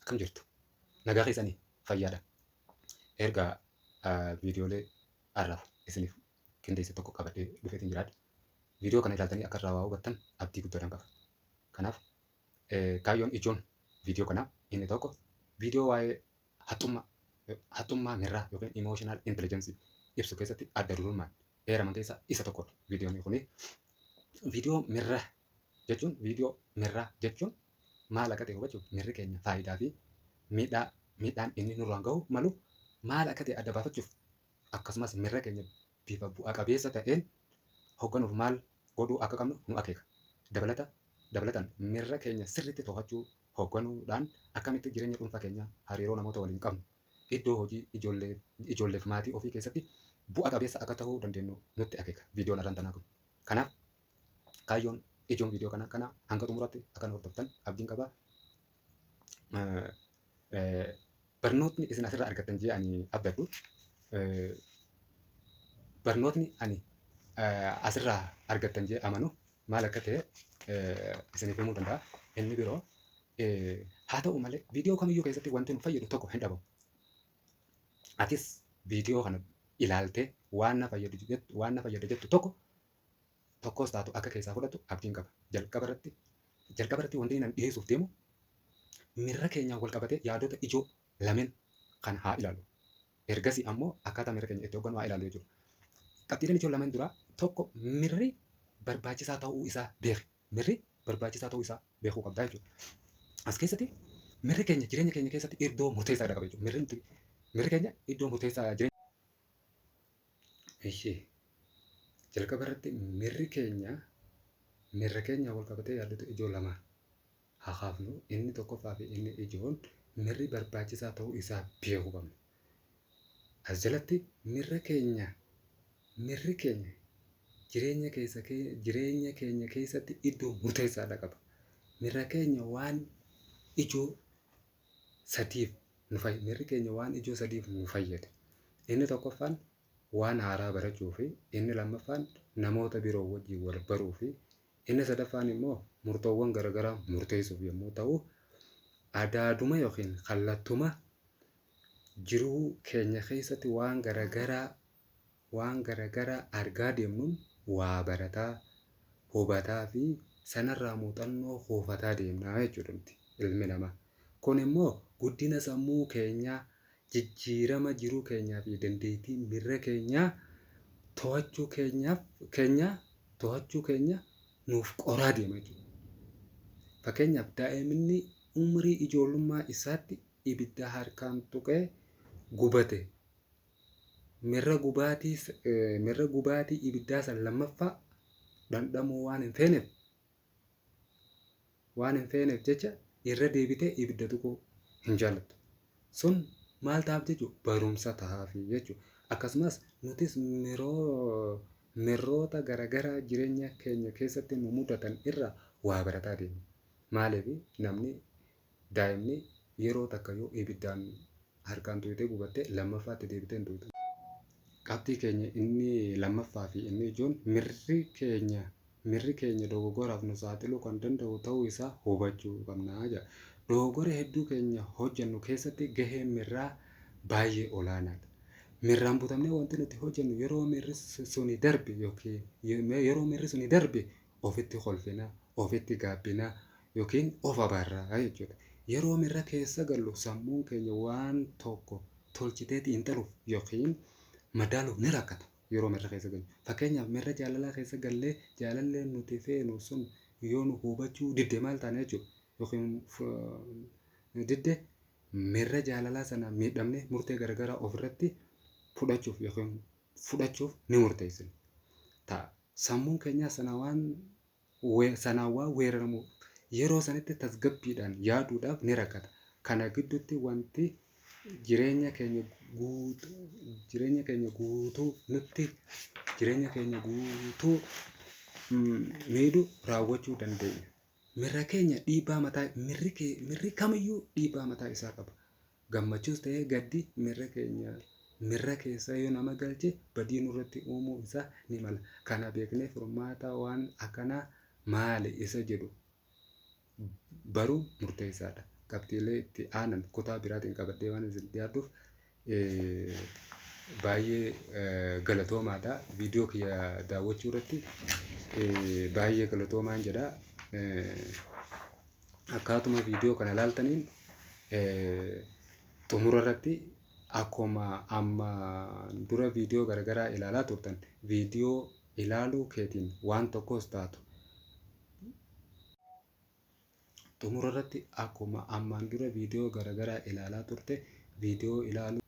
Akkam jirtu? Nagaa keessanii fayyaadha. Erga viidiyoolee har'aaf isiniif qindeesse tokko qabadhee dhufeetiin jiraadha. Viidiyoo kana ilaaltanii akka irraa waa hubattan abdii guddaadhaan qaba. Kanaaf kaayyoon ijoon viidiyoo kanaa inni tokko viidiyoo waa'ee haxxummaa mirraa yookiin emotional intelligence ibsu keessatti adda durummaan eeraman keessaa isa tokkodha. Viidiyoon kuni viidiyoo mirraa jechuun maal akka ta'e hubachuuf mirri keenya faayidaa fi miidhaan inni nurraan gahu malu maal akka ta'e adda baafachuuf akkasumas mirra keenya bifa bu'aa qabeessa ta'een hoogganuuf maal godhuu akka qabnu nu akeeka. Dabalataan mirra keenya sirriitti to'achuu hoogganuudhaan akkamitti jireenya dhuunfaa keenyaa hariiroo namoota waliin qabnu iddoo hojii ijoolleef maatii ofii keessatti bu'aa qabeessa akka ta'uu dandeenyu nutti akeeka viidiyoon irraan tanaa kun. Kanaaf kaayyoon ijoon viidiyoo kana hanga xumuraatti akka nu hordoftan abdiin qaba. Barnootni isin asirraa argattan jee ani abdadhu. Barnootni ani asirraa argattan jee amanu maal akka ta'e isiniif himuu danda'a. Inni biroo haa ta'u malee viidiyoo kamiyyuu keessatti wanti nu fayyadu tokko hin dhabamu. Atis viidiyoo kana ilaaltee waan na fayyadu jettu tokkos taatu akka keessaa fudhattu abdiin qaba. Jalqabarratti wanti nan dhiyeessuuf deemu mirra keenyaan wal qabatee yaadota ijoo lameen kan haa ilaallu. Ergasii ammoo akkaataa mirra keenya itti hooggannu haa ilaallu jechuudha. Qabxiileen ijoo lameen duraa tokko mirri barbaachisaa ta'uu isaa beeki. Mirri barbaachisaa ta'uu isaa beekuu qabdaa jechuudha. As keessatti mirri keenya jireenya keenya keessatti iddoo murteessaa qaba jechuudha. Mirri keenya iddoo murteessaa jalqaba irratti mirra keenya wal qabatee yaadota ijoo lama haa kaafnu. Inni tokkoffaa fi inni ijoon mirri barbaachisaa ta'uu isaa beekuu qabna. As jalatti mirri keenya jireenya keenya keessatti iddoo murteessaadha qaba. Mirri keenya waan ijoo sadiif nu fayyada. Inni tokkoffaan waan haaraa barachuu fi inni lammaffaan namoota biroo wajjin wal baruu fi inni sadaffaan immoo murtoowwan garaagaraa murteessuuf yommuu ta'u, adaaduma yookiin kallattuma jiruu keenya keessatti waan garaagaraa argaa deemnuun waa barataa, hubataa fi sanarraa muuxannoo kuufataa deemnaa jechuudha ilmi namaa. Kun immoo guddina sammuu keenyaa, jijjiirama jiruu keenyaa fi dandeettii mirra keenyaa to'achuu keenya nuuf qoraa deema jechuudha. Fakkeenyaaf daa'imni umrii ijoollummaa isaatti ibidda harkaan tuqee gubate. Mirra gubaatii ibiddaa san lammaffaa dhandhamuu waan hin feeneef jecha irra deebitee ibidda tuquu hin jaallattu. Sun maal ta'aaf jechuudha? Barumsa ta'aaf jechuudha. Akkasumas nutis miroota garaagaraa jireenya keenya keessatti nu mudatan irraa waa barataa deemna. Maaliif daa'imni yeroo takka yoo ibiddaan harkaan tuqitee gubattee lammaffaatti deebitee hin tuqxu. Qabxii keenya inni lammaffaa fi inni ijoon mirri keenya dogoggoraaf nu saaxiluu kan danda'u ta'uu isaa hubachuu qabna. Dogoggora hedduu keenya hojjennu keessatti gaheen mirraa baay'ee olaanaadha. Mirraan butamnee wanti nuti hojjennu yeroo mirri suni darbe ofitti kolfinaa, ofitti gaabbinaa yookiin of abaarraa jechuudha. Yeroo mirra keessa gallu sammuun keenya waan tokko tolchiteeti hin taluuf yookiin madaaluuf ni rakkata yeroo mirra keessa gallu. Fakkeenyaaf mirra jaalalaa keessa gallee jaalalleen nuti feenu sun yoo nu hubachuu didde maal taana jechuudha. Yookiin didde mirra jaalalaa sana miidhamne murtee garaagaraa ofirratti fudhachuuf ni murteessina ta'a. Sammuun keenyaa sanaan waan weeraramuuf yeroo sanitti tasgabbiidhaan yaaduudhaaf ni rakkata. Kana gidduutti wanti jireenya keenya guutuu miidhu raawwachuu dandeenya. Mirri kamiyyuu dhiibbaa mataa isaa qaba. Gammachuus ta'ee gaddi mirra keessa yoo nama galche badii nurratti uumuu isaa ni mala. Kana beeknee furmaata waan akkanaa maali isa jedhu baruun murteessaadha. qabxiilee itti aanan kutaa biraatiin qabadhee waan isin dhiyaadhuuf baay'ee galatoomaadha. Viidiyoo kiyya daawwachuu irratti baay'ee galatoomaan jedha. Akkaatuma viidiyoo kana ilaaltaniin xumura irratti akkuma amma dura viidiyoo garagaraa ilaalaa turtan viidiyoo ilaaluu keetiin waan tokkos taatu xumura irratti akkuma ammaan dura viidiyoo garagaraa ilaalaa turte viidiyoo ilaaluu